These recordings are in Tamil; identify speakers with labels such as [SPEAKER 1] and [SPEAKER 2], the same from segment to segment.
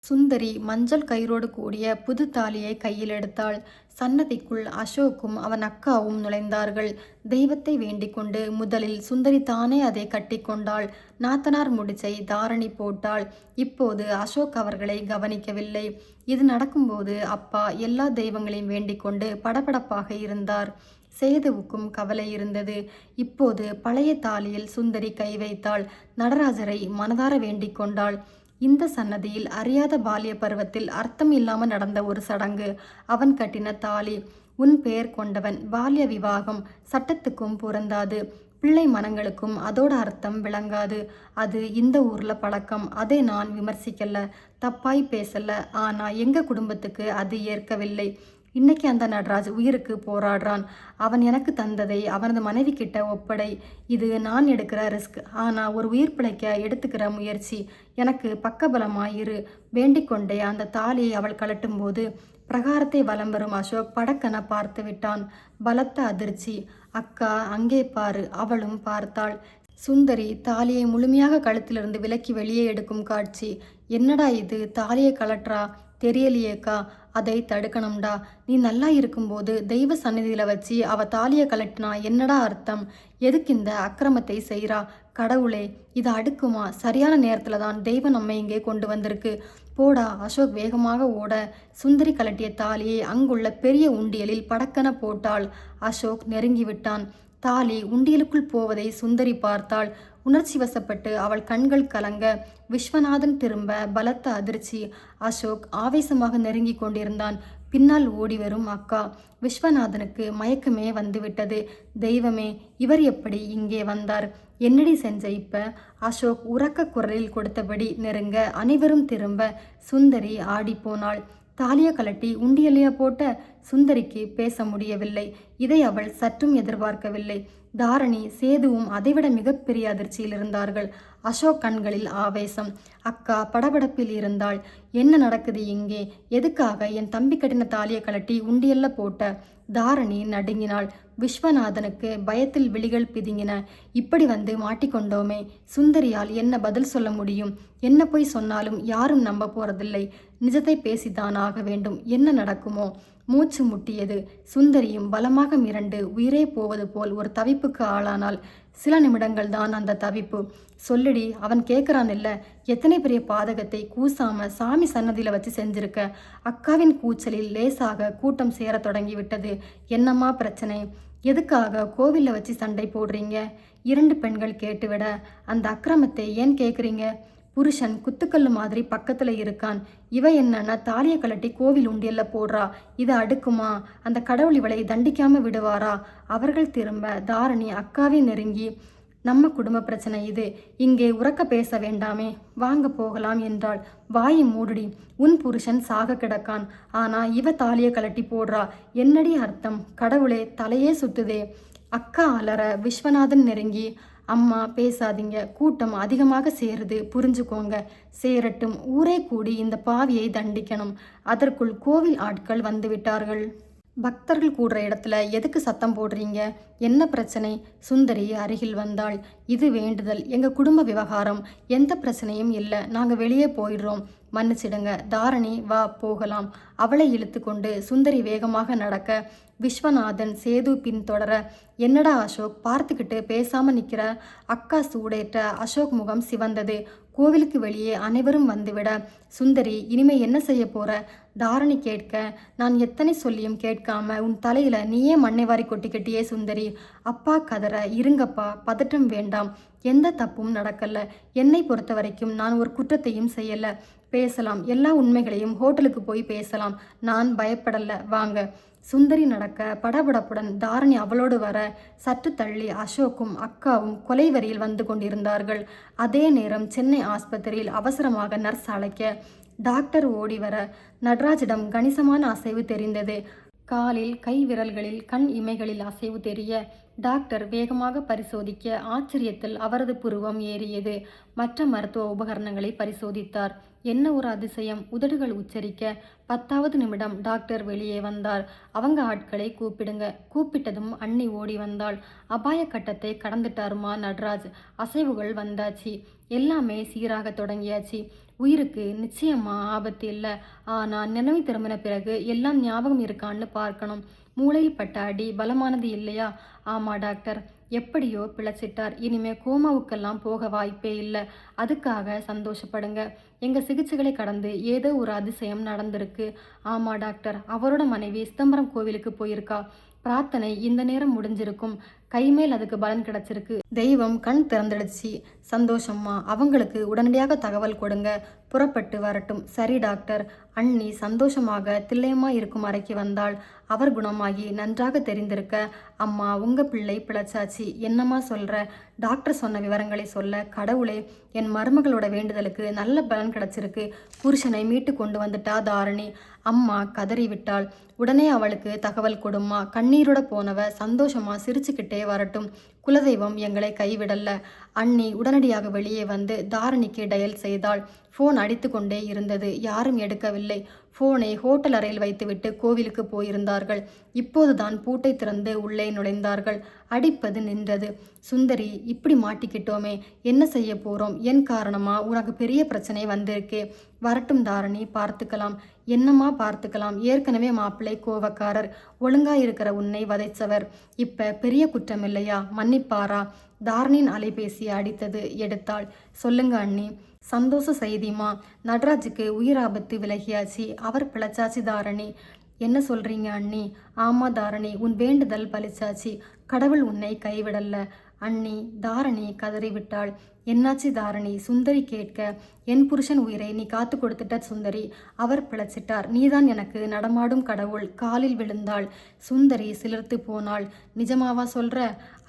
[SPEAKER 1] சுந்தரி மஞ்சள் கயிறோடு கூடிய புது தாலியை கையில் எடுத்தாள். சன்னதிக்குள் அசோக்கும் அவன் அக்காவும் நுழைந்தார்கள். தெய்வத்தை வேண்டிக்கொண்டு முதலில் சுந்தரி தானே அதை கட்டிக்கொண்டாள். நாத்தனார் முடிச்சை தாரணி போட்டாள். இப்போது அசோக் அவர்களை கவனிக்கவில்லை. இது நடக்கும்போது அப்பா எல்லா தெய்வங்களையும் வேண்டிக்கொண்டு படபடப்பாக இருந்தார். சேதுவுக்கும் கவலை இருந்தது. இப்போது பழைய தாலியில் சுந்தரி கை வைத்தாள். நடராஜரை மனதார வேண்டிக் கொண்டாள். இந்த சன்னதியில் அறியாத பால்ய பருவத்தில் அர்த்தம் இல்லாமல் நடந்த ஒரு சடங்கு. அவன் கட்டின தாலி. உன் பெயர் கொண்டவன். பால்ய விவாகம் சட்டத்துக்கும் பொருந்தாது. பிள்ளை மனங்களுக்கும் அதோட அர்த்தம் விளங்காது. அது இந்த ஊர்ல பழக்கம். அதை நான் விமர்சிக்கல, தப்பாய் பேசல. ஆனா எங்க குடும்பத்துக்கு அது ஏற்கவில்லை. இன்னைக்கு அந்த நடராஜ் உயிருக்கு போராடுறான். அவன் எனக்கு தந்ததை அவனது மனைவி கிட்ட ஒப்படை. இது நான் எடுக்கிற ரிஸ்க். ஆனா ஒரு உயிர் பிழைக்க எடுத்துக்கிற முயற்சி. எனக்கு பக்கபலமாயிரு. வேண்டிக்கொண்டே அந்த தாலியை அவள் கழட்டும்போது பிரகாரத்தை வலம் வரும் அசோக் படக்கென பார்த்து விட்டான். பலத்த அதிர்ச்சி. அக்கா அங்கே பாரு. அவளும் பார்த்தாள். சுந்தரி தாலியை முழுமையாக கழுத்திலிருந்து விலக்கி வெளியே எடுக்கும் காட்சி. என்னடா இது, தாலியை கலற்றா? தெரியலையேக்கா. அதை தடுக்கணும்டா. நீ நல்லா இருக்கும்போது தெய்வ சந்நிதியில வச்சு அவ தாலியை கலட்டினா என்னடா அர்த்தம்? எதுக்கு இந்த அக்கிரமத்தை செய்றா? கடவுளே, இது அடுக்குமா? சரியான நேரத்துல தான் தெய்வம் நம்மை இங்கே கொண்டு வந்திருக்கு. போடா. அசோக் வேகமாக ஓட சுந்தரி கலட்டிய தாலியை அங்குள்ள பெரிய உண்டியலில் படக்கென போட்டாள். அசோக் நெருங்கி விட்டான். தாலி உண்டியலுக்குள் போவதை சுந்தரி பார்த்தாள். உணர்ச்சி வசப்பட்டு அவள் கண்கள் கலங்க. விஸ்வநாதன் திரும்ப பலத்த அதிர்ச்சி. அசோக் ஆவேசமாக நெருங்கி கொண்டிருந்தான். பின்னால் ஓடிவரும் அக்கா. விஸ்வநாதனுக்கு மயக்கமே வந்துவிட்டது. தெய்வமே, இவர் எப்படி இங்கே வந்தார்? என்னடி செஞ்ச இப்ப? அசோக் உரக்க குரலில் கொடுத்தபடி நெருங்க அனைவரும் திரும்ப சுந்தரி ஆடிப்போனாள். தாலிய கலட்டி உண்டியலையா போட்ட? சுந்தரிக்கு பேச முடியவில்லை. இதை அவள் சற்றும் எதிர்பார்க்கவில்லை. தாரணி, சேதுவும் அதைவிட மிகப்பெரிய அதிர்ச்சியில் இருந்தார்கள். அசோக் கண்களில் ஆவேசம். அக்கா படபடப்பில் இருந்தாள். என்ன நடக்குது இங்கே? எதுக்காக என் தம்பி கட்டின தாலியை கலட்டி உண்டியல்ல போட்ட? தாரணி நடுங்கினாள். விஸ்வநாதனுக்கு பயத்தில் விழிகள் பிதுங்கின. இப்படி வந்து மாட்டிக்கொண்டோமே. சுந்தரியால் என்ன பதில் சொல்ல முடியும்? என்ன போய் சொன்னாலும் யாரும் நம்ப போறதில்லை. நிஜத்தை பேசித்தான் ஆக வேண்டும். என்ன நடக்குமோ? மூச்சு முட்டியது. சுந்தரியும் பலமாக மிரண்டு உயிரே போவது போல் ஒரு தவிப்புக்கு ஆளானாள். சில நிமிடங்கள் தான் அந்த தவிப்பு. சொல்லுடி, அவன் கேட்குறான் இல்ல, எத்தனை பெரிய பாதகத்தை கூசாம சாமி சன்னதியில வச்சு செஞ்சிருக்க. அக்காவின் கூச்சலில் லேசாக கூட்டம் சேர தொடங்கி விட்டது. என்னம்மா பிரச்சனை? எதுக்காக கோவில்ல வச்சு சண்டை போடுறீங்க? இரண்டு பெண்கள் கேட்டுவிட, அந்த அக்கிரமத்தை ஏன் கேட்குறீங்க? புருஷன் குத்துக்கல்லு மாதிரி பக்கத்துல இருக்கான். இவ என்னன்னா தாலியை கலட்டி கோவில் உண்டியல்ல போடுறா. இது அடுக்குமா? அந்த கடவுள் இவளை தண்டிக்காம விடுவாரா? அவர்கள் திரும்ப தாரணி அக்காவை நெருங்கி, நம்ம குடும்ப பிரச்சனை இது. இங்கே உறக்க பேச வேண்டாமே. வாங்க போகலாம் என்றாள். வாயை மூடுடி. உன் புருஷன் சாக கிடக்கான். ஆனா இவ தாலியை கலட்டி போடுறா. என்னடி அர்த்தம்? கடவுளே, தலையே சுத்துதே. அக்கா அலற விஸ்வநாதன் நெருங்கி, அம்மா பேசாதீங்க. கூட்டம் அதிகமாக சேருது, புரிஞ்சுக்கோங்க. சேரட்டும். ஊரே கூடி இந்த பாவியை தண்டிக்கணும். அதற்குள் கோவில் ஆட்கள் வந்துவிட்டார்கள். பக்தர்கள் கூடுற இடத்துல எதுக்கு சத்தம் போடுறீங்க? என்ன பிரச்சனை? சுந்தரி அருகில் வந்தாள். இது வேண்டுதல். எங்க குடும்ப விவகாரம். எந்த பிரச்சனையும் இல்லை. நாங்க வெளியே போயிடுறோம். மன்னிச்சிடுங்க. தாரணி, வா போகலாம். அவளை இழுத்து கொண்டு சுந்தரி வேகமாக நடக்க விஸ்வநாதன் சேது பின்தொடர, என்னடா அசோக் பார்த்துக்கிட்டு பேசாம நிக்கிற? அக்கா சூடேற்ற அசோக் முகம் சிவந்தது. கோவிலுக்கு வெளியே அனைவரும் வந்துவிட, சுந்தரி, இனிமே என்ன செய்ய போற? தாரணி கேட்க, நான் எத்தனை சொல்லியும் கேட்காம உன் தலையில நீயே மண்ணை வாரி கொட்டிக்கிட்டியே சுந்தரி. அப்பா கதற, இருங்கப்பா, பதற்றம் வேண்டாம். எந்த தப்பும் நடக்கல. என்னை பொறுத்த வரைக்கும் நான் ஒரு குற்றத்தையும் செய்யல. பேசலாம். எல்லா உண்மைகளையும் ஹோட்டலுக்கு போய் பேசலாம். நான் பயப்படல. வாங்க. சுந்தரி நடக்க படபடப்புடன் தாரணி அவளோடு வர, சற்று தள்ளி அசோக்கும் அக்காவும் கொலைவரியில் வந்து கொண்டிருந்தார்கள். அதே நேரம் சென்னை ஆஸ்பத்திரியில் அவசரமாக நர்ஸ் அழைக்க டாக்டர் ஓடி வர நடராஜிடம் கணிசமான அசைவு தெரிந்தது. காலில், கை விரல்களில், கண் இமைகளில் அசைவு தெரிய டாக்டர் வேகமாக பரிசோதிக்க ஆச்சரியத்தில் அவரது புருவம் ஏறியது. மற்ற மருத்துவ உபகரணங்களை பரிசோதித்தார். என்ன ஒரு அதிசயம்! உதடுகள் உச்சரிக்க 10வது நிமிடம் டாக்டர் வெளியே வந்தார். அவங்க ஆட்களை கூப்பிடுங்க. கூப்பிட்டதும் அண்ணி ஓடி வந்தாள். அபாய கட்டத்தை கடந்துட்டாருமா நட்ராஜ். அசைவுகள் வந்தாச்சு. எல்லாமே சீராக தொடங்கியாச்சு. உயிருக்கு நிச்சயமா ஆபத்து இல்லை. ஆனா நினைவு திரும்பின பிறகு எல்லாம் ஞாபகம் இருக்கான்னு பார்க்கணும். மூளையில் பட்ட அடி பலமானது இல்லையா? ஆமா டாக்டர். எப்படியோ பிழைச்சிட்டார். இனிமே கோமாவுக்கெல்லாம் போக வாய்ப்பே இல்லை. அதுக்காக சந்தோஷப்படுங்க. எங்க சிகிச்சைகளை கடந்து ஏதோ ஒரு அதிசயம் நடந்திருக்கு. ஆமா டாக்டர். அவரோட மனைவி சிதம்பரம் கோவிலுக்கு போயிருக்கா. பிரார்த்தனை இந்த நேரம் முடிஞ்சிருக்கும். கைமேல் அதுக்கு பலன் கிடைச்சிருக்கு. தெய்வம் கண் திறந்துடுச்சு. சந்தோஷம்மா. அவங்களுக்கு உடனடியாக தகவல் கொடுங்க. புறப்பட்டு வரட்டும். சரி டாக்டர். அண்ணி சந்தோஷமாக தில்லையம்மா இருக்கும் அறைக்கு வந்தாள். அவர் குணமாகி நன்றாக தெரிந்திருக்க, அம்மா உங்க பிள்ளை பிழைச்சாச்சு. என்னம்மா சொல்ற? டாக்டர் சொன்ன விவரங்களை சொல்ல, கடவுளே, என் மருமகளோட வேண்டுதலுக்கு நல்ல பலன் கிடைச்சிருக்கு. புருஷனை மீட்டு கொண்டு வந்துட்டா தாரணி. அம்மா கதறிவிட்டாள். உடனே அவளுக்கு தகவல் கொடும்மா. கண்ணீரோட போனவ சந்தோஷமா சிரிச்சுக்கிட்டே வரட்டும். குலதெய்வம் எங்களை கைவிடல்ல. அண்ணி உடனடியாக வெளியே வந்து தாரணிக்கு டயல் செய்தாள். ஃபோன் அடித்து கொண்டே இருந்தது. யாரும் எடுக்கவில்லை. ஃபோனை ஹோட்டல் அறையில் வைத்துவிட்டு கோவிலுக்கு போயிருந்தார்கள். இப்போதுதான் பூட்டை திறந்து உள்ளே நுழைந்தார்கள். அடிப்பது நின்றது. சுந்தரி, இப்படி மாட்டிக்கிட்டோமே, என்ன செய்ய போறோம்? என் காரணமா உனக்கு பெரிய பிரச்சனை வந்திருக்கே. வரட்டும் தாரணி, பார்த்துக்கலாம். என்னம்மா பார்த்துக்கலாம்? ஏற்கனவே மாப்பிள்ளை கோவக்காரர். ஒழுங்கா இருக்கிற உன்னை வதைச்சவர். இப்ப பெரிய குற்றம் இல்லையா? மன்னிப்பாரா? தாரணியின் அலைபேசியை அடித்தது. எடுத்தாள். சொல்லுங்க அண்ணி. சந்தோஷ செய்திமா. நட்ராஜுக்கு உயிராபத்து விலகியாச்சு. அவர் பிழைச்சாச்சு தாரணி. என்ன சொல்றீங்க அண்ணி? ஆமா தாரணி, உன் வேண்டுதல் பலிச்சாச்சு. கடவுள் உன்னை கைவிடல்ல அண்ணி. தாரணி கதறிவிட்டாள். என்னாச்சு தாரணி? சுந்தரி கேட்க, என் புருஷன் உயிரை நீ காத்து கொடுத்துட்ட சுந்தரி. அவர் பிழைச்சிட்டார். நீதான் எனக்கு நடமாடும் கடவுள். காலில் விழுந்தாள். சுந்தரி சிலிர்த்து போனாள். நிஜமாவா சொல்ற?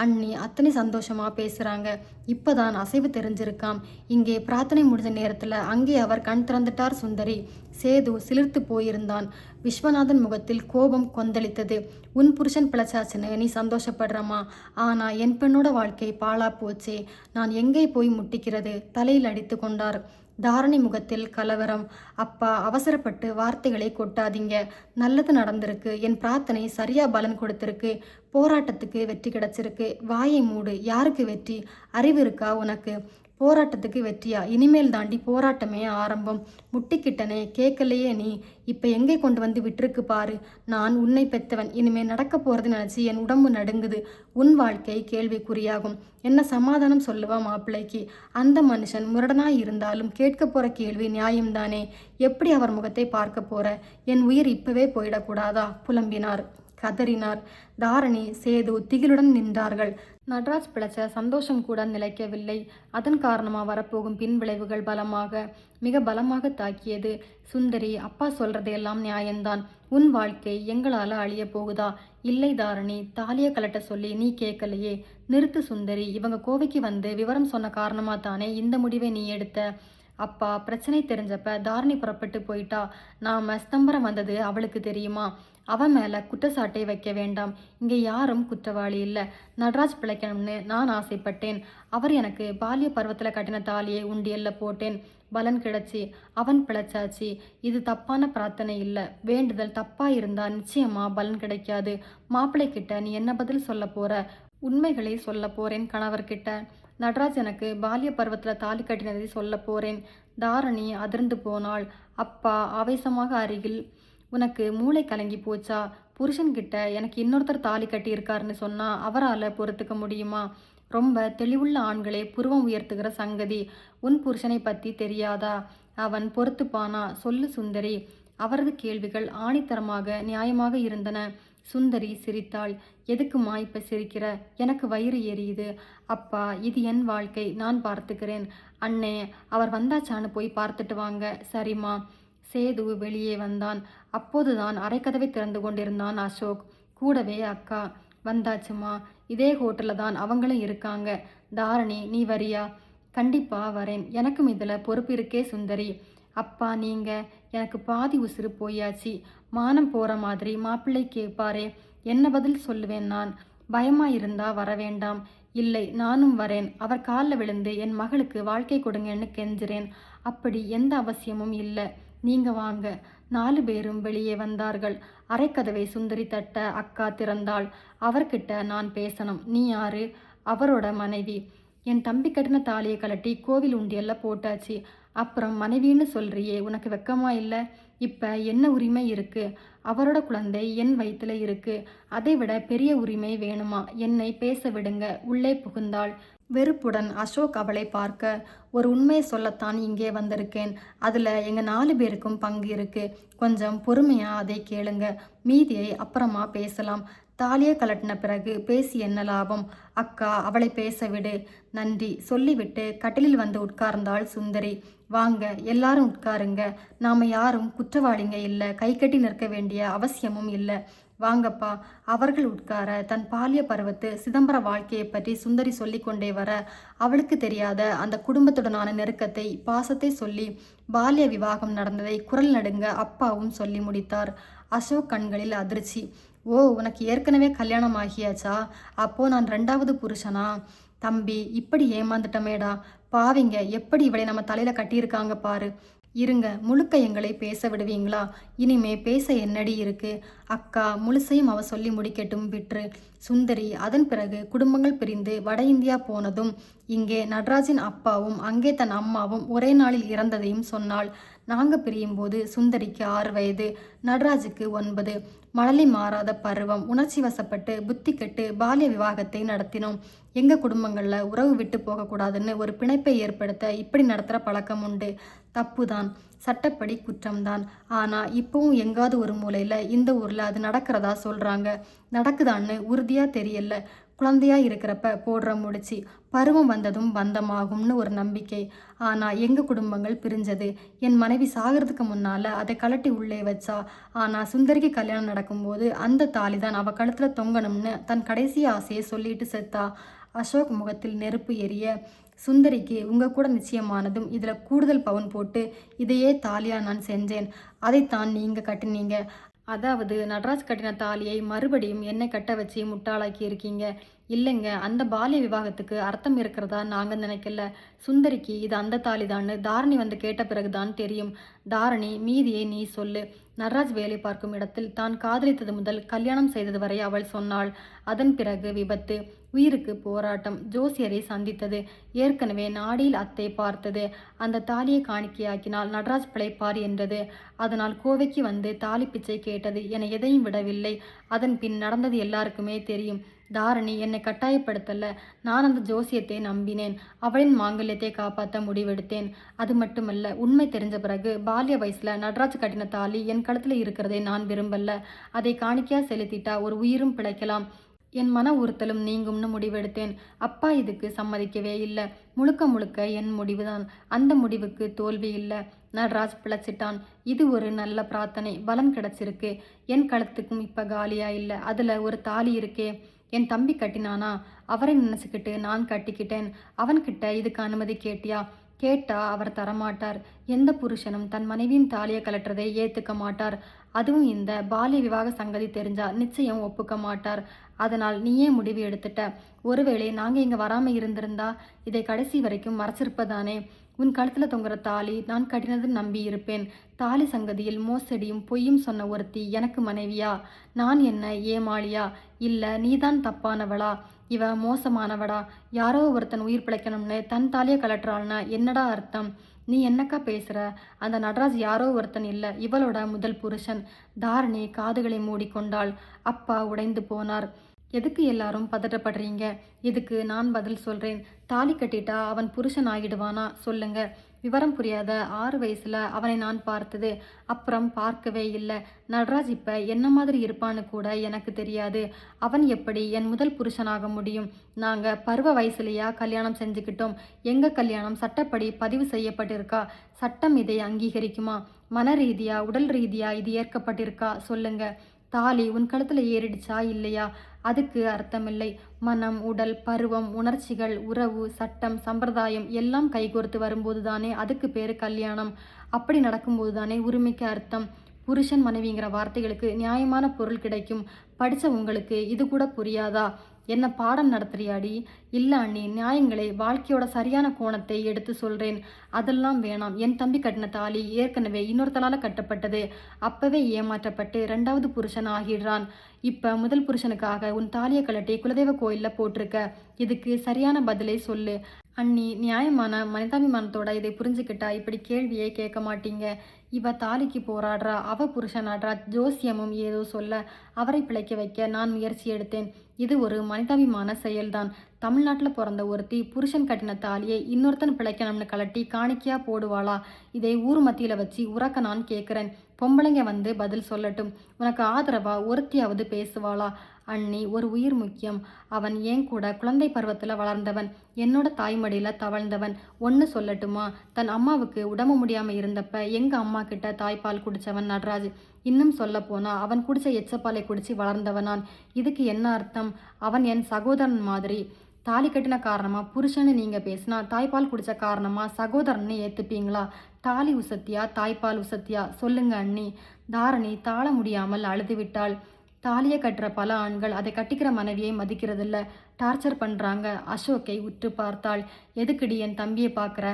[SPEAKER 1] அண்ணி அத்தனை சந்தோஷமா பேசுறாங்க. இப்பதான் அசைவு தெரிஞ்சிருக்காம். இங்கே பிரார்த்தனை முடிஞ்ச நேரத்துல அங்கே அவர் கண் திறந்துட்டார் சுந்தரி. சேது சிலிர்த்து போயிருந்தான். விஸ்வநாதன் முகத்தில் கோபம் கொந்தளித்தது. உன் புருஷன் பிழைச்சாச்சுன்னு நீ சந்தோஷப்படுறமா? ஆனா என் பெண்ணோட வாழ்க்கை பாழா போச்சே. நான் எங்கே போய் முட்டிக்கிறது? தலையில் அடித்து கொண்டார். தாரணி முகத்தில் கலவரம். அப்பா, அவசரப்பட்டு வார்த்தைகளை கொட்டாதீங்க. நல்லது நடந்திருக்கு. என் பிரார்த்தனை சரியா பலன் கொடுத்திருக்கு. போராட்டத்துக்கு வெற்றி கிடைச்சிருக்கு. வாயை மூடு. யாருக்கு வெற்றி? அறிவு இருக்கா உனக்கு? போராட்டத்துக்கு வெற்றியா? இனிமேல் தாண்டி போராட்டமே ஆரம்பம். முட்டிக்கிட்டனே, கேட்கலையே நீ. இப்போ எங்கே கொண்டு வந்து விட்டுருக்கு பாரு. நான் உன்னை பெற்றவன். இனிமேல் நடக்க போறது நினச்சி என் உடம்பு நடுங்குது. உன் வாழ்க்கை கேள்விக்குறியாகும். என்ன சமாதானம் சொல்லுவா மாப்பிள்ளைக்கு? அந்த மனுஷன் முரடனாய் இருந்தாலும் கேட்க போற கேள்வி நியாயம்தானே? எப்படி அவர் முகத்தை பார்க்க போற? என் உயிர் இப்பவே போயிடக்கூடாதா? புலம்பினார். கதறினார். தாரணி, சேது திகிலுடன் நின்றார்கள். நட்ராஜ் பிழைச்ச சந்தோஷம் கூட நிலைக்கவில்லை. அதன் காரணமாக வரப்போகும் பின்விளைவுகள் மிக பலமாக தாக்கியது. சுந்தரி, அப்பா சொல்றதையெல்லாம் நியாயம்தான். உன் வாழ்க்கை எங்களால் அழிய போகுதா? இல்லை தாரணி, தாலியை கலட்ட சொல்லி நீ கேட்கலையே. நிறுத்து சுந்தரி. இவங்க கோவைக்கு வந்து விவரம் சொன்ன காரணமாக தானே இந்த முடிவை நீ எடுத்த. அப்பா, பிரச்சனை தெரிஞ்சப்ப தாரணி புறப்பட்டு போயிட்டா. நாம சிதம்பரம் வந்தது அவளுக்கு தெரியுமா? அவன் மேலே குற்றச்சாட்டை வைக்க வேண்டாம். இங்கே யாரும் குற்றவாளி இல்லை. நட்ராஜ் பிழைக்கணும்னு நான் ஆசைப்பட்டேன். அவர் எனக்கு பால்ய பருவத்தில் கட்டின தாலியை உண்டியல்ல போட்டேன். பலன் கிடைச்சி. அவன் பிழைச்சாச்சு. இது தப்பான பிரார்த்தனை இல்லை. வேண்டுதல் தப்பா இருந்தா நிச்சயமா பலன் கிடைக்காது. மாப்பிள்ளை கிட்ட நீ என்ன பதில் சொல்ல போற? உண்மைகளை சொல்ல போறேன் கணவர்கிட்ட. நட்ராஜ் எனக்கு பால்ய பருவத்தில் தாலி கட்டினதை சொல்ல போறேன். தாரணி அதிர்ந்து போனாள். அப்பா ஆவேசமாக அருகில், உனக்கு மூளை கலங்கி போச்சா? புருஷன்கிட்ட எனக்கு இன்னொருத்தர் தாலி கட்டியிருக்காருன்னு சொன்னா அவரால் பொறுத்துக்க முடியுமா? ரொம்ப தெளிவுள்ள ஆண்களே புருவம் உயர்த்துகிற சங்கதி. உன் புருஷனை பற்றி தெரியாதா? அவன் பொறுத்துப்பானா? சொல்லு சுந்தரி. அவரது கேள்விகள் ஆணித்தரமாக நியாயமாக இருந்தன. சுந்தரி சிரித்தாள். எதுக்குமா இப்ப சிரிக்கிற? எனக்கு வயிறு எரியுது. அப்பா, இது என் வாழ்க்கை. நான் பார்த்துக்கிறேன். அண்ணே, அவர் வந்தாச்சான்னு போய் பார்த்துட்டு வாங்க. சரிம்மா. சேது வெளியே வந்தான். அப்போதுதான் அரைக்கதவை திறந்து கொண்டிருந்தான் அசோக். கூடவே அக்கா. வந்தாச்சுமா. இதே ஹோட்டலில் தான் அவங்களும் இருக்காங்க. தாரணி, நீ வரியா? கண்டிப்பா வரேன். எனக்கும் இதில் பொறுப்பு இருக்கே சுந்தரி. அப்பா, நீங்க எனக்கு பாதி உசுறு போயாச்சு. மானம் போற மாதிரி மாப்பிள்ளை கேட்பாரே, என்ன பதில் சொல்லுவேன் நான்? பயமா இருந்தா வர வேண்டாம். இல்லை, நானும் வரேன். அவர் காலில் விழுந்து என் மகளுக்கு வாழ்க்கை கொடுங்கன்னு கெஞ்சுறேன். அப்படி எந்த அவசியமும் இல்லை. நீங்க வாங்க. 4 பேரும் வெளியே வந்தார்கள். அறைக்கதவை சுந்தரி தட்ட அக்கா திறந்தாள். அவர்கிட்ட நான் பேசணும். நீ யாரு? அவரோட மனைவி. என் தம்பி கட்டின தாலியை கழட்டி கோவில் உண்டியல்ல போட்டாச்சு. அப்புறம் மனைவின்னு சொல்றியே, உனக்கு வெக்கமா இல்லை? இப்ப என்ன உரிமை இருக்கு? அவரோட குழந்தை என் வயித்துல இருக்கு. அதை விட பெரிய உரிமை வேணுமா? என்னை பேச விடுங்க. உள்ளே புகுந்தாள். வெறுப்புடன் அசோக் அவளை பார்க்க, ஒரு உண்மையை சொல்லத்தான் இங்கே வந்திருக்கேன். அதில் எங்கள் 4 பேருக்கும் பங்கு இருக்கு. கொஞ்சம் பொறுமையாக அதை கேளுங்க. மீதியை அப்புறமா பேசலாம். தாலியை கலட்டின பிறகு பேசி என்ன லாபம்? அக்கா, அவளை பேச விடு. நன்றி சொல்லிவிட்டு கட்டிலில் வந்து உட்கார்ந்தாள் சுந்தரி. வாங்க, எல்லாரும் உட்காருங்க. நாம் யாரும் குற்றவாளிங்க இல்லை. கை கட்டி நிற்க வேண்டிய அவசியமும் இல்லை. வாங்கப்பா. அவர்கள் உட்கார தன் பாலிய பருவத்து சிதம்பர வாழ்க்கையை பற்றி சுந்தரி சொல்லி கொண்டே வர, அவளுக்கு தெரியாத அந்த குடும்பத்துடனான நெருக்கத்தை, பாசத்தை சொல்லி, பால்ய விவாகம் நடந்ததை குரல் நடுங்க அப்பாவும் சொல்லி முடித்தார். அசோக் கண்களில் அதிர்ச்சி. ஓ, உனக்கு ஏற்கனவே கல்யாணம் ஆகியாச்சா? அப்போ நான் 2வது புருஷனா? தம்பி, இப்படி ஏமாந்துட்டமேடா. பாவிங்க எப்படி இவளை நம்ம தலையில கட்டியிருக்காங்க பாரு. இருங்க, முழுக்க எங்களை பேச விடுவீங்களா? இனிமே பேச என்னடி இருக்கு? அக்கா, முழுசையும் அவ சொல்லி முடிக்கட்டும் விற்று. சுந்தரி அதன் பிறகு குடும்பங்கள் பிரிந்து வட இந்தியா போனதும், இங்கே நடராஜின் அப்பாவும் அங்கே தன் அம்மாவும் ஒரே நாளில் இறந்ததையும் சொன்னாள். நாங்கள் பிரியும்போது சுந்தரிக்கு 6 வயது, நடராஜுக்கு 9. மழலை மாறாத பருவம். உணர்ச்சி வசப்பட்டு புத்தி கெட்டு பால்ய விவாகத்தை நடத்தினோம். எங்கள் குடும்பங்களில் உறவு விட்டு போகக்கூடாதுன்னு ஒரு பிணைப்பை ஏற்படுத்த இப்படி நடத்துகிற பழக்கம் உண்டு. தப்புதான், சட்டப்படி குற்றம்தான். ஆனால் இப்போவும் எங்காவது ஒரு மூலையில் இந்த ஊரில் அது நடக்கிறதா சொல்கிறாங்க. நடக்குதான்னு உறுதியாக தெரியல. குழந்தையா இருக்கிறப்ப போடுற முடிச்சு, பருவம் வந்ததும் பந்தமாகும்னு ஒரு நம்பிக்கை. ஆனால் எங்கள் குடும்பங்கள் பிரிஞ்சது. என் மனைவி சாகிறதுக்கு முன்னால் அதை கலட்டி உள்ளே வச்சா. ஆனால் சுந்தரிக்கு கல்யாணம் நடக்கும்போது அந்த தாலி தான் அவள் கழுத்தில் தொங்கணும்னு தன் கடைசி ஆசையை சொல்லிட்டு செத்தா. அசோக் முகத்தில் நெருப்பு எரிய, சுந்தரிக்கு உங்கள் கூட நிச்சயமானதும் இதில் கூடுதல் பவுன் போட்டு இதையே தாலியா நான் செஞ்சேன். அதைத்தான் நீங்கள் கட்டினீங்க. அதாவது நடராஜ் கட்டின தாலியை மறுபடியும் என்னை கட்ட வச்சு முட்டாளாக்கி இருக்கீங்க. இல்லைங்க, அந்த பால்ய விவாகத்துக்கு அர்த்தம் இருக்கிறதா நாங்கள் நினைக்கல. சுந்தரிக்கு இது அந்த தாலி தான்னு தாரணி வந்து கேட்ட பிறகுதான் தெரியும். தாரணி, மீதியை நீ சொல்லு. நடராஜ் வேலை பார்க்கும் இடத்தில் தான் காதலித்தது முதல் கல்யாணம் செய்தது வரை அவள் சொன்னாள். அதன் பிறகு விபத்து, உயிருக்கு போராட்டம், ஜோசியரை சந்தித்தது, ஏற்கனவே நாடியில் அத்தை பார்த்தது, அந்த தாலியை காணிக்கையாக்கினால் நடராஜ் பிழைப்பார் என்றது, அதனால் கோவைக்கு வந்து தாலி பிச்சை கேட்டது என எதையும் விடவில்லை. அதன் பின் நடந்தது எல்லாருக்குமே தெரியும். தாரணி என்னை கட்டாயப்படுத்தல. நான் அந்த ஜோசியத்தை நம்பினேன். அவளின் மாங்கல்யத்தை காப்பாற்ற முடிவெடுத்தேன். அது மட்டுமல்ல, உண்மை தெரிஞ்ச பிறகு பால்ய வயசுல நடராஜ் கட்டின தாலி என் கழுத்துல இருக்கிறதை நான் விரும்பல. அதை காணிக்கையா செலுத்திட்டா ஒரு உயிரும் பிழைக்கலாம், என் மன உறுத்தலும் நீங்கும்னு முடிவெடுத்தேன். அப்பா இதுக்கு சம்மதிக்கவே இல்லை. முழுக்க முழுக்க என் முடிவுதான். அந்த முடிவுக்கு தோல்வி இல்லை. நடராஜ் பிழைச்சிட்டான். இது ஒரு நல்ல பிரார்த்தனை. பலன் கிடைச்சிருக்கு. என் கழுத்துக்கும் இப்போ காலியா இல்லை. அதில் ஒரு தாலி இருக்கே, என் தம்பி கட்டினானா? அவரை நினச்சிக்கிட்டு நான் கட்டிக்கிட்டேன். அவன்கிட்ட இதுக்கு அனுமதி கேட்டியா? கேட்டா அவர் தரமாட்டார். எந்த புருஷனும் தன் மனைவியின் தாலியை கலட்டுறதை ஏற்றுக்க மாட்டார். அதுவும் இந்த பால்ய விவாக சங்கதி தெரிஞ்சா நிச்சயம் ஒப்புக்க மாட்டார். அதனால் நீயே முடிவு எடுத்துட்ட. ஒருவேளை நாங்கள் இங்கே வராமல் இருந்திருந்தா இதை கடைசி வரைக்கும் மறைச்சிருப்பதானே. உன் கழுத்தில் தொங்குற தாலி நான் கட்டினது நம்பி இருப்பேன். தாலி சங்கதியில் மோசடியும் பொய்யும் சொன்ன ஒருத்தி எனக்கு மனைவியா? நான் என்ன ஏமாளியா? இல்லை, நீதான் தப்பானவளா? இவ மோசமானவடா. யாரோ ஒருத்தன் உயிர் பிழைக்கணும்னு தன் தாலியை கலட்டுறாள்னா என்னடா அர்த்தம்? நீ என்னக்கா பேசுகிற? அந்த நடராஜ் யாரோ ஒருத்தன் இல்லை, இவளோட முதல் புருஷன். தாரணி காதுகளை மூடிக்கொண்டாள். அப்பா உடைந்து போனார். எதுக்கு எல்லாரும் பதட்டப்படுறீங்க? இதுக்கு நான் பதில் சொல்கிறேன். தாலி கட்டிட்டா அவன் புருஷன் ஆகிடுவானா சொல்லுங்க. விவரம் புரியாத 6 வயசுல அவனை நான் பார்த்தது, அப்புறம் பார்க்கவே இல்லை. நடராஜ் இப்போ என்ன மாதிரி இருப்பான்னு கூட எனக்கு தெரியாது. அவன் எப்படி என் முதல் புருஷனாக முடியும்? நாங்கள் பருவ வயசுலையா கல்யாணம் செஞ்சுக்கிட்டோம். எங்கள் கல்யாணம் சட்டப்படி பதிவு செய்யப்பட்டிருக்கா? சட்டம் இதை அங்கீகரிக்குமா? மன ரீதியா உடல் ரீதியா இது ஏற்கப்பட்டிருக்கா சொல்லுங்க. தாலி உன் கழுத்தில் ஏறிடுச்சா இல்லையா? அதுக்கு அர்த்தமில்லை. மனம், உடல், பருவம், உணர்ச்சிகள், உறவு, சட்டம், சம்பிரதாயம் எல்லாம் கைகோர்த்து வரும்போது தானே அதுக்கு பேர் கல்யாணம். அப்படி நடக்கும்போது தானே உரிமைக்கு அர்த்தம். புருஷன் மனைவிங்கிற வார்த்தைகளுக்கு நியாயமான பொருள் கிடைக்கும். படித்த உங்களுக்கு இது கூட புரியாதா? என்ன பாடம் நடத்துறியாடி? இல்ல அண்ணி, நியாயங்களை, வாழ்க்கையோட சரியான கோணத்தை எடுத்து சொல்றேன். அதெல்லாம் வேணாம். என் தம்பி கட்டின தாலி ஏற்கனவே இன்னொருத்தலால கட்டப்பட்டது. அப்பவே ஏமாற்றப்பட்டு 2வது புருஷன் ஆகிடுறான். இப்ப முதல் புருஷனுக்காக உன் தாலியை கழட்டி குலதெய்வ கோயில்ல போட்டிருக்க. இதுக்கு சரியான பதிலை சொல்லு. அண்ணி, நியாயமான மனிதாபிமானத்தோட இதை புரிஞ்சுக்கிட்டா இப்படி கேள்வியே கேட்க மாட்டீங்க. இவ தாலிக்கு போராடுறா, அவ புருஷனாடுறா, ஜோசியமும் ஏதோ சொல்ல அவரை பிழைக்க வைக்க நான் முயற்சி எடுத்தேன். இது ஒரு மனிதாபிமான செயல்தான். தமிழ்நாட்டில் பிறந்த ஒருத்தி புருஷன் கட்டின தாலியை இன்னொருத்தன் பிழைக்கணும்னு கலட்டி காணிக்கையா போடுவாளா? இதை ஊர் மத்தியில் வச்சு உறக்க நான் கேட்குறேன். பொம்பளைங்க வந்து பதில் சொல்லட்டும். உனக்கு ஆதரவா ஒருத்தியாவது பேசுவாளா? அண்ணி, ஒரு உயிர் முக்கியம். அவன் ஏன் கூட குழந்தை பருவத்தில் வளர்ந்தவன், என்னோட தாய்மடியில் தவழ்ந்தவன். ஒன்று சொல்லட்டுமா? தன் அம்மாவுக்கு உடம்பு முடியாமல் இருந்தப்ப எங்கள் அம்மா கிட்ட தாய்ப்பால் குடித்தவன் நடராஜ். இன்னும் சொல்ல போனா அவன் குடிச்ச எச்சப்பாலை குடிச்சு வளர்ந்தவனான். இதுக்கு என்ன அர்த்தம்? அவன் என் சகோதரன் மாதிரி. தாலி கட்டின காரணமா புருஷன்னு நீங்க பேசினா, தாய்ப்பால் குடிச்ச காரணமா சகோதரன்னு ஏத்துப்பீங்களா? தாலி உசத்தியா தாய்ப்பால் உசத்தியா? சொல்லுங்க அண்ணி. தாரணி தாழ முடியாமல் அழுது விட்டாள். தாலியை கட்டுற பல ஆண்கள் அதை கட்டிக்கிற மனைவியை மதிக்கிறதில்ல, டார்ச்சர் பண்றாங்க. அசோக்கை உற்று பார்த்தாள். எதுக்குடி என் தம்பியை பார்க்குற?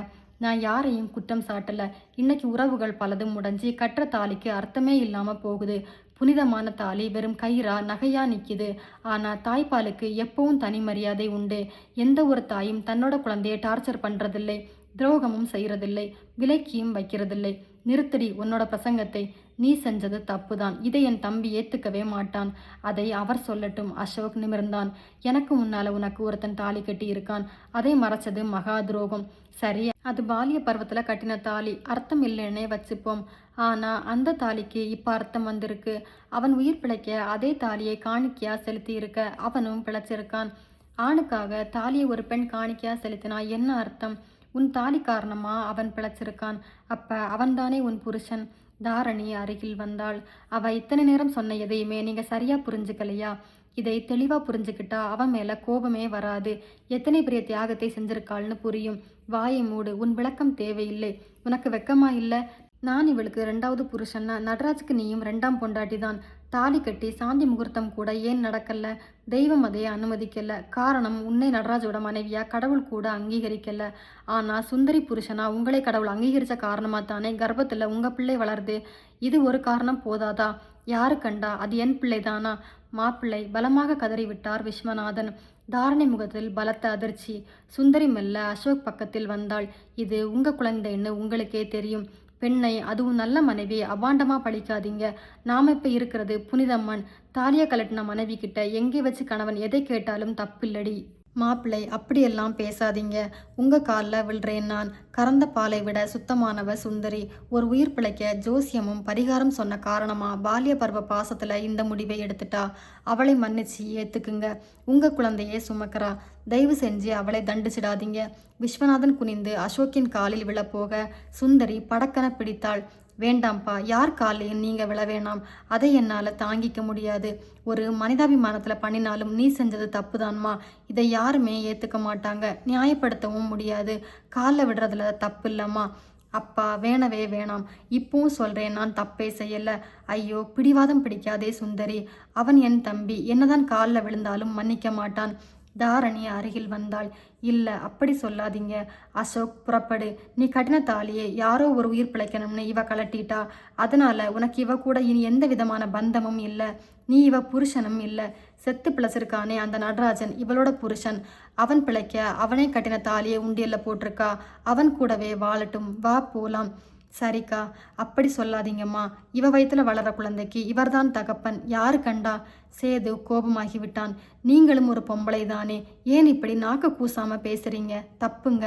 [SPEAKER 1] நான் யாரையும் குற்றம் சாட்டல. இன்னைக்கு உறவுகள் பலதும் முடைஞ்சி கட்டுற தாலிக்கு அர்த்தமே இல்லாம போகுது. புனிதமான தாலி வெறும் கயிறா நகையா நிக்குது. ஆனா தாய்ப்பாலுக்கு எப்பவும் தனி மரியாதை உண்டு. எந்த ஒரு தாயும் தன்னோட குழந்தையை டார்ச்சர் பண்றதில்லை, துரோகமும் செய்யறதில்லை, விலைக்கியும் வைக்கிறதில்லை. நிறுத்தடி உன்னோட பிரசங்கத்தை. நீ செஞ்சது தப்புதான். இதை என் தம்பி ஏத்துக்கவே மாட்டான். அதை அவர் சொல்லட்டும். அசோக் நிமிர்ந்தான். எனக்கு முன்னால உனக்கு ஒருத்தன் தாலி கட்டி இருக்கான். அதை மறைச்சது மகா துரோகம். சரி, அது பாலிய பருவத்துல கட்டின தாலி, அர்த்தம் இல்லைன்னே வச்சுப்போம். ஆனா அந்த தாலிக்கு இப்ப அர்த்தம் வந்திருக்கு. அவன் உயிர் பிழைக்க அதே தாலியை காணிக்கையா செலுத்தி இருக்க அவனும் பிழைச்சிருக்கான். ஆணுக்காக தாலியை ஒரு பெண் காணிக்கையா செலுத்தினா என்ன அர்த்தம்? உன் தாலி காரணமா அவன் பிழைச்சிருக்கான். அப்ப அவன்தானே உன் புருஷன். தாரணி அருகில் வந்தாள். அவ இத்தனை நேரம் சொன்ன எதையுமே நீங்க சரியா புரிஞ்சுக்கலையா? இதை தெளிவா புரிஞ்சுக்கிட்டா அவன் மேல கோபமே வராது. எத்தனை பெரிய தியாகத்தை செஞ்சிருக்காள்னு புரியும். வாயை மூடு. உன் விளக்கம் தேவையில்லை. உனக்கு வெக்கமா இல்லை? நான் இவளுக்கு 2வது புருஷன்னா நடராஜுக்கு நீயும் 2ஆம் பொண்டாட்டி தான். தாலி கட்டி சாந்தி முகூர்த்தம் கூட ஏன் நடக்கல? தெய்வம் அதை அனுமதிக்கல. காரணம், உன்னை நடராஜோட மனைவியா கடவுள் கூட அங்கீகரிக்கல. ஆனா சுந்தரி புருஷனா உங்களை கடவுள் அங்கீகரிச்ச காரணமா தானே கர்ப்பத்துல உங்க பிள்ளை வளருது. இது ஒரு காரணம் போதாதா? யாரு கண்டா அது என் பிள்ளைதானா? மாப்பிள்ளை பலமாக கதறிவிட்டார் விஸ்வநாதன். தாரணை முகத்தில் பலத்த அதிர்ச்சி. சுந்தரி மெல்ல அசோக் பக்கத்தில் வந்தாள். இது உங்க குழந்தைன்னு உங்களுக்கே தெரியும். பெண்ணை, அதுவும் நல்ல மனைவி, அபாண்டமா பழிக்காதீங்க. நாம இப்ப இருக்கிறது புனிதம்மன். தாலிய கலட்டின மனைவி கிட்ட எங்கே வச்சு கணவன் எதை கேட்டாலும் தப்பில்லடி. மாப்பிள்ளை, அப்படியெல்லாம் பேசாதீங்க. உங்க காலில் விழுறேன் நான். கறந்த பாலை விட சுத்தமானவ சுந்தரி. ஒரு உயிர் பிழைக்க ஜோசியமும் பரிகாரம் சொன்ன காரணமா பால்ய பருவ பாசத்துல இந்த முடிவை எடுத்துட்டா. அவளை மன்னிச்சு ஏத்துக்குங்க. உங்க குழந்தையே சுமக்கிறா. தயவு செஞ்சு அவளை தண்டிச்சிடாதீங்க. விஸ்வநாதன் குனிந்து அசோக்கின் காலில் விழப்போக சுந்தரி படக்கன பிடித்தாள். வேண்டாம்ப்பா, யார் காலையும் நீங்க விழ வேணாம். அதை என்னால் தாங்கிக்க முடியாது. ஒரு மனிதாபிமானத்தில் பண்ணினாலும் நீ செஞ்சது தப்புதான்மா. இதை யாருமே ஏற்றுக்க மாட்டாங்க, நியாயப்படுத்தவும் முடியாது. காலில் விடுறதுல தப்பு இல்லைம்மா. அப்பா, வேணவே வேணாம். இப்பவும் சொல்கிறேன், நான் தப்பே செய்யலை. ஐயோ, பிடிவாதம் பிடிக்காதே சுந்தரி. அவன் என் தம்பி. என்னதான் காலில் விழுந்தாலும் மன்னிக்க மாட்டான். தாரணி அருகில் வந்தாள். இல்லை, அப்படி சொல்லாதீங்க. அசோக், புறப்படு. நீ கட்டின தாலியை யாரோ ஒரு உயிர் பிழைக்கணும்னு இவ கலட்டிட்டா. அதனால உனக்கு இவ கூட இனி எந்த விதமான பந்தமும் இல்லை. நீ இவ புருஷனும் இல்லை. செத்து பிழைச்சிருக்கானே அந்த நடராஜன் இவளோட புருஷன். அவன் பிழைக்க அவனே கட்டின தாலியை உண்டியல்ல போட்டிருக்கா. அவன் கூடவே வாழட்டும். வா போலாம். சரிக்கா, அப்படி சொல்லாதீங்கம்மா. இவ வயிற்றுல வளர குழந்தைக்கு இவர்தான் தகப்பன். யாரு கண்டா? சேது கோபமாகி விட்டான். நீங்களும் ஒரு பொம்பளை தானே, ஏன் இப்படி நாக்க கூசாம பேசுறீங்க? தப்புங்க.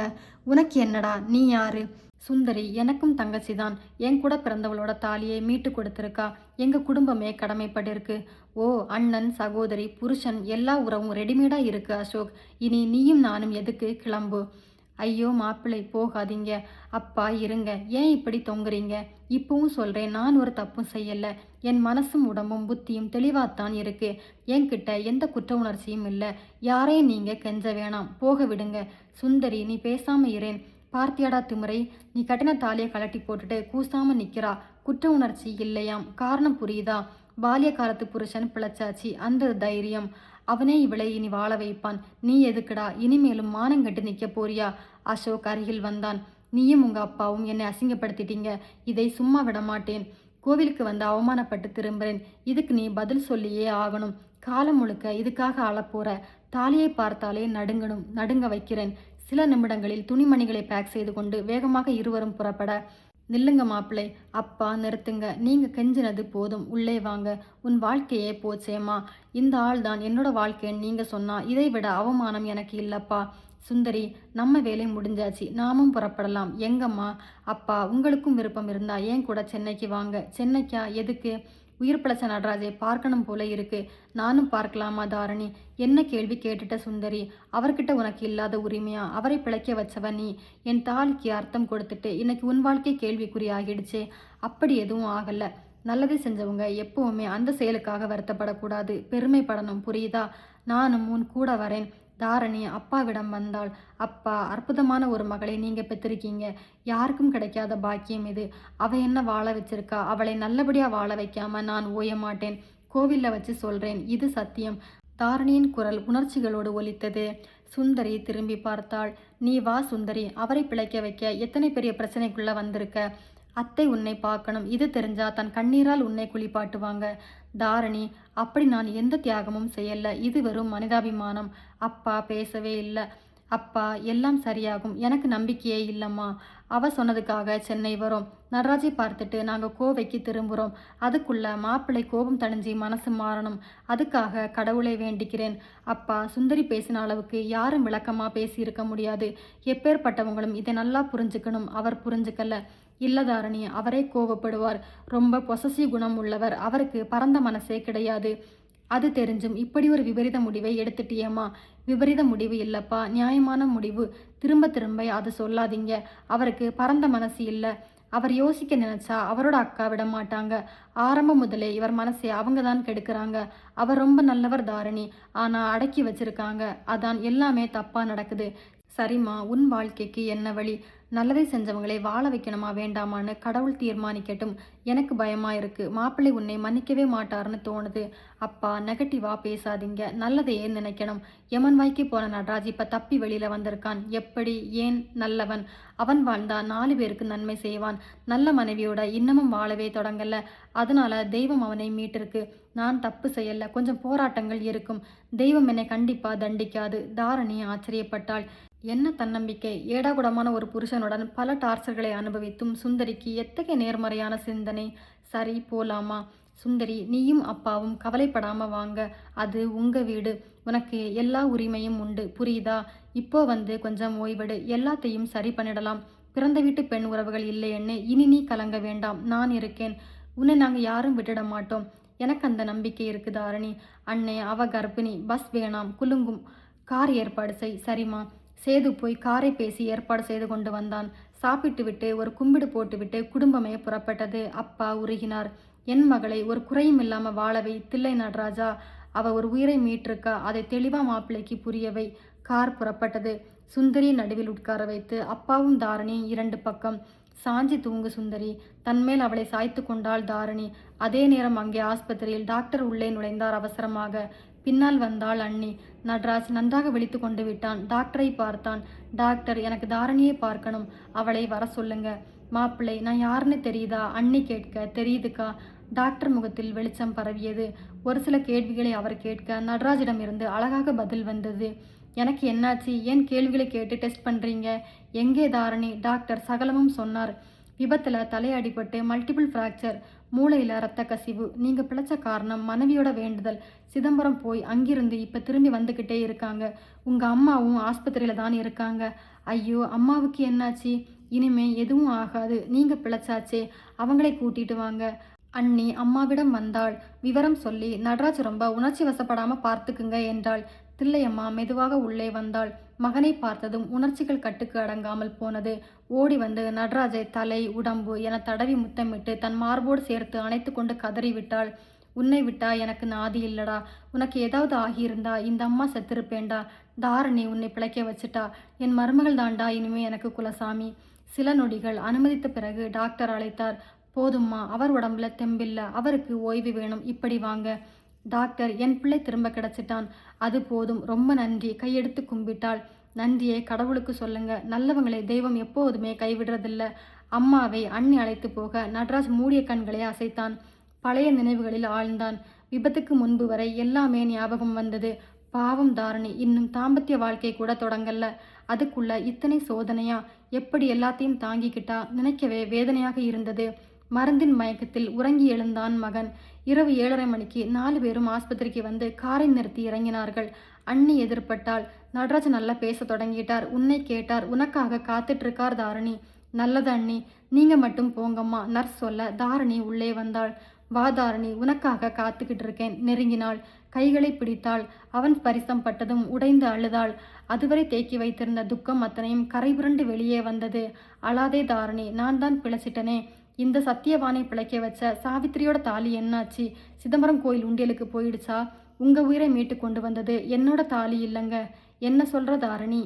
[SPEAKER 1] உனக்கு என்னடா? நீ யாரு? சுந்தரி எனக்கும் தங்கச்சி தான். என் கூட பிறந்தவளோட தாலியை மீட்டு கொடுத்துருக்கா. எங்க குடும்பமே கடமைப்பட்டிருக்கு. ஓ, அண்ணன், சகோதரி, புருஷன் எல்லா உறவும் ரெடிமேடா இருக்கு அசோக். இனி நீயும் நானும் எதுக்கு? கிளம்பு. ஐயோ மாப்பிள்ளை, போகாதீங்க. அப்பா இருங்க, ஏன் இப்படி தொங்குறீங்க? இப்பவும் சொல்கிறேன், நான் ஒரு தப்பும் செய்யலை. என் மனசும் உடம்பும் புத்தியும் தெளிவாகத்தான் இருக்கு. என்கிட்ட எந்த குற்ற உணர்ச்சியும் இல்லை. யாரையும் நீங்கள் கெஞ்ச வேணாம், போக விடுங்க. சுந்தரி, நீ பேசாமல் இரேன். பார்த்தியாடா திமுறை, நீ கட்டின தாலியை கலட்டி போட்டுட்டு கூசாமல் நிற்கிறா. குற்ற உணர்ச்சி இல்லையாம். காரணம் புரியுதா? பால்ய காலத்து புருஷன் பிழைச்சாச்சு, அந்த தைரியம். அவனே இவளை இனி வாழ வைப்பான். நீ எதுக்குடா இனிமேலும் மானங்கட்டு நிற்க போறியா? அசோக் அருகில் வந்தான். நீயும் உங்க அப்பாவும் என்னை அசிங்கப்படுத்திட்டீங்க. இதை சும்மா விட மாட்டேன். கோவிலுக்கு வந்து அவமானப்பட்டு திரும்புறேன். இதுக்கு நீ பதில் சொல்லியே ஆகணும். காலம் முழுக்க இதுக்காக அழப்போற. தாலியை பார்த்தாலே நடுங்க வைக்கிறேன். சில நிமிடங்களில் துணிமணிகளை பேக் செய்து கொண்டு வேகமாக இருவரும் புறப்பட, நில்லுங்க மாப்பிள்ளை. அப்பா நிறுத்துங்க. நீங்க கெஞ்சினது போதும். உள்ளே வாங்க. உன் வாழ்க்கையே போச்சேம்மா. இந்த ஆள் தான் என்னோட வாழ்க்கைன்னு நீங்க சொன்னா இதை விட அவமானம் எனக்கு இல்லப்பா. சுந்தரி, நம்ம வேலை முடிஞ்சாச்சு. நாமும் புறப்படலாம். எங்கம்மா? அப்பா, உங்களுக்கும் விருப்பம் இருந்தா ஏன் கூட சென்னைக்கு வாங்க. சென்னைக்கா? எதுக்கு? உயிர் பிழைச்ச நடராஜை பார்க்கணும் போல இருக்கு. நானும் பார்க்கலாமா தாரணி? என்ன கேள்வி கேட்டுட்ட சுந்தரி? அவர்கிட்ட உனக்கு இல்லாத உரிமையா? அவரை பிழைக்க வச்சவ நீ. என் தாலிக்கு அர்த்தம் கொடுத்துட்டு இன்னைக்கு உன் வாழ்க்கை கேள்விக்குறி ஆகிடுச்சே. அப்படி எதுவும் ஆகல. நல்லதை செஞ்சவங்க எப்பவுமே அந்த செயலுக்காக வருத்தப்படக்கூடாது, பெருமைப்படணும். புரியுதா? நானும் உன் கூட வரேன். தாரணி அப்பாவிடம் வந்தாள். அப்பா, அற்புதமான ஒரு மகளை நீங்க பெற்றிருக்கீங்க. யாருக்கும் கிடைக்காத பாக்கியம் இது. அவ என்ன வாழ வச்சிருக்கா. அவளை நல்லபடியா வாழ வைக்காம நான் ஓய மாட்டேன். கோவில்ல வச்சு சொல்றேன், இது சத்தியம். தாரணியின் குரல் உணர்ச்சிகளோடு ஒலித்தது. சுந்தரி திரும்பி பார்த்தாள். நீ வா சுந்தரி. அவரை பிழைக்க வைக்க எத்தனை பெரிய பிரச்சனைக்குள்ள வந்திருக்க. அத்தை உன்னை பார்க்கணும். இது தெரிஞ்சா தன் கண்ணீரால் உன்னை குளிப்பாட்டுவாங்க. தாரணி, அப்படி நான் எந்த தியாகமும் செய்யல. இது வெறும் மனிதாபிமானம். அப்பா பேசவே இல்லை. அப்பா, எல்லாம் சரியாகும். எனக்கு நம்பிக்கையே இல்லைம்மா. அவ சொன்னதுக்காக சென்னை வரோம். நடராஜை பார்த்துட்டு நாங்கள் கோவைக்கு திரும்புகிறோம். அதுக்குள்ள மாப்பிள்ளை கோபம் தணிஞ்சி மனசு மாறணும். அதுக்காக கடவுளை வேண்டிக்கிறேன். அப்பா, சுந்தரி பேசின அளவுக்கு யாரும் விளக்கமாக பேசியிருக்க முடியாது. எப்பேற்பட்டவங்களும் இதை நல்லா புரிஞ்சுக்கணும். அவர் புரிஞ்சுக்கல. இல்லதாரணி, அவரே கோவப்படுவார். ரொம்ப பொசசிவ் குணம் உள்ளவர். அவருக்கு பரந்த மனசே கிடையாது. அது தெரிஞ்சும் இப்படி ஒரு விபரீத முடிவை எடுத்துட்டியேம்மா. விபரீத முடிவு இல்லப்பா, நியாயமான முடிவு. திரும்ப திரும்ப அதை சொல்லாதீங்க. அவருக்கு பரந்த மனசு இல்லை. அவர் யோசிக்க நினைச்சா அவரோட அக்கா விட மாட்டாங்க. ஆரம்பம் முதலே இவர் மனசை அவங்க தான் கெடுக்கிறாங்க. அவர் ரொம்ப நல்லவர் தாரணி. ஆனால் அடக்கி வச்சிருக்காங்க. அதான் எல்லாமே தப்பாக நடக்குது. சரிம்மா, உன் வாழ்க்கைக்கு என்ன வழி? நல்லதை செஞ்சவங்களை வாழ வைக்கணுமா வேண்டாமான்னு கடவுள் தீர்மானிக்கட்டும். எனக்கு பயமா இருக்கு. மாப்பிள்ளை உன்னை மன்னிக்கவே மாட்டாருன்னு தோணுது. அப்பா, நெகட்டிவா பேசாதீங்க. நல்லதையே நினைக்கணும். யமன் வாய்க்கு போன நடராஜ் இப்ப தப்பி வெளியில வந்திருக்கான். எப்படி? ஏன்? நல்லவன். அவன் வாழ்ந்தா 4 பேருக்கு நன்மை செய்வான். நல்ல மனைவியோட இன்னமும் வாழவே தொடங்கல. அதனால தெய்வம் அவனை மீட்டிருக்கு. நான் தப்பு செய்யல. கொஞ்சம் போராட்டங்கள் இருக்கும். தெய்வம் என்னை கண்டிப்பா தண்டிக்காது. தாரணி ஆச்சரியப்பட்டாள். என்ன தன்னம்பிக்கை! ஏடாகுடமான ஒரு புருஷனுடன் பல டார்ச்சர்களை அனுபவித்தும் சுந்தரிக்கு எத்தகைய நேர்மறையான சிந்தனை! சரி, போலாமா? சுந்தரி, நீயும் அப்பாவும் கவலைப்படாம வாங்க. அது உங்க வீடு. உனக்கு எல்லா உரிமையும் உண்டு. புரியுதா? இப்போ வந்து கொஞ்சம் ஓய்வெடு. எல்லாத்தையும் சரி பண்ணிடலாம். பிறந்த வீட்டு பெண் உறவுகள் இல்லையென்னு இனி நீ கலங்க வேண்டாம். நான் இருக்கேன். உன்னை நாங்கள் யாரும் விட்டுட மாட்டோம். எனக்கு அந்த நம்பிக்கை இருக்கு தாரணி. அண்ணே, அவ கர்ப்பிணி. பஸ் வேணாம், குலுங்கும். கார் ஏற்பாடு செய். சரிம்மா. சேது போய் காரை பேசி ஏற்பாடு செய்து கொண்டு வந்தான். சாப்பிட்டு விட்டு ஒரு கும்பிடு போட்டுவிட்டு குடும்பமே புறப்பட்டது. அப்பா உருகினார். என் மகளை ஒரு குறையும் இல்லாம வாழவை தில்லை நடராஜா. அவ ஒரு உயிரை மீட்டிருக்கா. அதை தெளிவா மாப்பிள்ளைக்கு புரியவை. கார் புறப்பட்டது. சுந்தரி நடுவில் உட்கார வைத்து அப்பாவும் தாரணியும் 2 பக்கம். சாஞ்சி தூங்கு சுந்தரி. தன்மேல் அவளை சாய்த்து கொண்டாள் தாரணி. அதே நேரம் அங்கே ஆஸ்பத்திரியில் டாக்டர் உள்ளே நுழைந்தார் அவசரமாக. பின்னால் வந்தாள் அண்ணி. நடராஜ் நன்றாக விழித்து கொண்டு விட்டான். டாக்டரை பார்த்தான். டாக்டர், எனக்கு தாரணியை பார்க்கணும். அவளை வர சொல்லுங்க. மாப்பிள்ளை, நான் யாருன்னு தெரியுதா? அண்ணி கேட்க. தெரியுதுக்கா. டாக்டர் முகத்தில் வெளிச்சம் பரவியது. ஒரு சில கேள்விகளை அவர் கேட்க நடராஜிடமிருந்து அழகாக பதில் வந்தது. எனக்கு என்னாச்சு? ஏன் கேள்விகளை கேட்டு டெஸ்ட் பண்ணுறீங்க? எங்கே தாரணி? டாக்டர் சகலமும் சொன்னார். விபத்தில் தலையடிப்பட்டு மல்டிபிள் ஃப்ராக்சர், மூளையில் இரத்த கசிவு. நீங்கள் பிழைச்ச காரணம் மனைவியோட வேண்டுதல். சிதம்பரம் போய் அங்கிருந்து இப்போ திரும்பி வந்துக்கிட்டே இருக்காங்க. உங்கள் அம்மாவும் ஆஸ்பத்திரியில் தான் இருக்காங்க. ஐயோ, அம்மாவுக்கு என்னாச்சு? இனிமே எதுவும் ஆகாது. நீங்கள் பிழைச்சாச்சே. அவங்களை கூட்டிட்டு வாங்க. அண்ணி அம்மாவிடம் வந்தாள். விவரம் சொல்லி நடராஜ் ரொம்ப உணர்ச்சி வசப்படாமல் பார்த்துக்குங்க என்றாள். தில்லையம்மா மெதுவாக உள்ளே வந்தாள். மகனை பார்த்ததும் உணர்ச்சிகள் கட்டுக்கு அடங்காமல் போனது. ஓடி வந்து நடராஜை தலை, உடம்பு என தடவி முத்தமிட்டு தன் மார்போடு சேர்த்து அணைத்து கொண்டு கதறிவிட்டாள். உன்னை விட்டா எனக்கு நாதி இல்லடா. உனக்கு ஏதாவது ஆகியிருந்தா இந்த அம்மா செத்திருப்பேண்டா. தாரணி உன்னை பிழைக்க வச்சுட்டா. என் மருமகள் தாண்டா இனிமே எனக்கு குலசாமி. சில நொடிகள் அனுமதித்த பிறகு டாக்டர் அழைத்தார். போதும்மா, அவர் உடம்புல தெம்பில்ல. அவருக்கு ஓய்வு வேணும். இப்படி வாங்க. டாக்டர், என் பிள்ளை திரும்ப கிடச்சிட்டான். அது போதும், ரொம்ப நன்றி. கையெடுத்து கும்பிட்டாள். நன்றியை கடவுளுக்கு சொல்லுங்க. நல்லவங்களை தெய்வம் எப்போதுமே கைவிடுறதில்ல. அம்மாவை அண்ணி அழைத்து போக நடராஜ் மூடிய கண்களை அசைத்தான். பழைய நினைவுகளில் ஆழ்ந்தான். விபத்துக்கு முன்பு வரை எல்லாமே ஞாபகம் வந்தது. பாவம் தாரணி, இன்னும் தாம்பத்திய வாழ்க்கை கூட தொடங்கல. அதுக்குள்ள இத்தனை சோதனையா? எப்படி எல்லாத்தையும் தாங்கிக்கிட்டா? நினைக்கவே வேதனையாக இருந்தது. மருந்தின் மயக்கத்தில் உறங்கி எழுந்தான் மகன். இரவு 7:30 மணிக்கு 4 பேரும் ஆஸ்பத்திரிக்கு வந்து காரை நிறுத்தி இறங்கினார்கள். அண்ணி எதிர்பட்டாள். நடராஜ் நல்லா பேச தொடங்கிட்டார். உன்னை கேட்டார். உனக்காக காத்துட்டு இருக்கார் தாரணி. நல்லது அண்ணி, நீங்க மட்டும் போங்கம்மா, நர்ஸ் சொல்ல தாரணி உள்ளே வந்தாள். வா தாரணி, உனக்காக காத்துக்கிட்டு இருக்கேன். நெருங்கினாள். கைகளை பிடித்தாள். அவன் பரிசம் பட்டதும் உடைந்து அழுதாள். அதுவரை தேக்கி வைத்திருந்த துக்கம் அத்தனையும் கரைபுரண்டு வெளியே வந்தது. அழாதே தாரணி, நான் தான் பிழைச்சிட்டனே. இந்த சத்தியவானை பிழைக்க வச்ச சாவித்திரியோட தாலி என்னாச்சு? சிதம்பரம் கோயில் உண்டியலுக்கு போயிடுச்சா? உங்க உயிரை மீட்டு கொண்டு வந்தது என்னோட தாலி இல்லைங்க. என்ன சொல்ற தாரணி?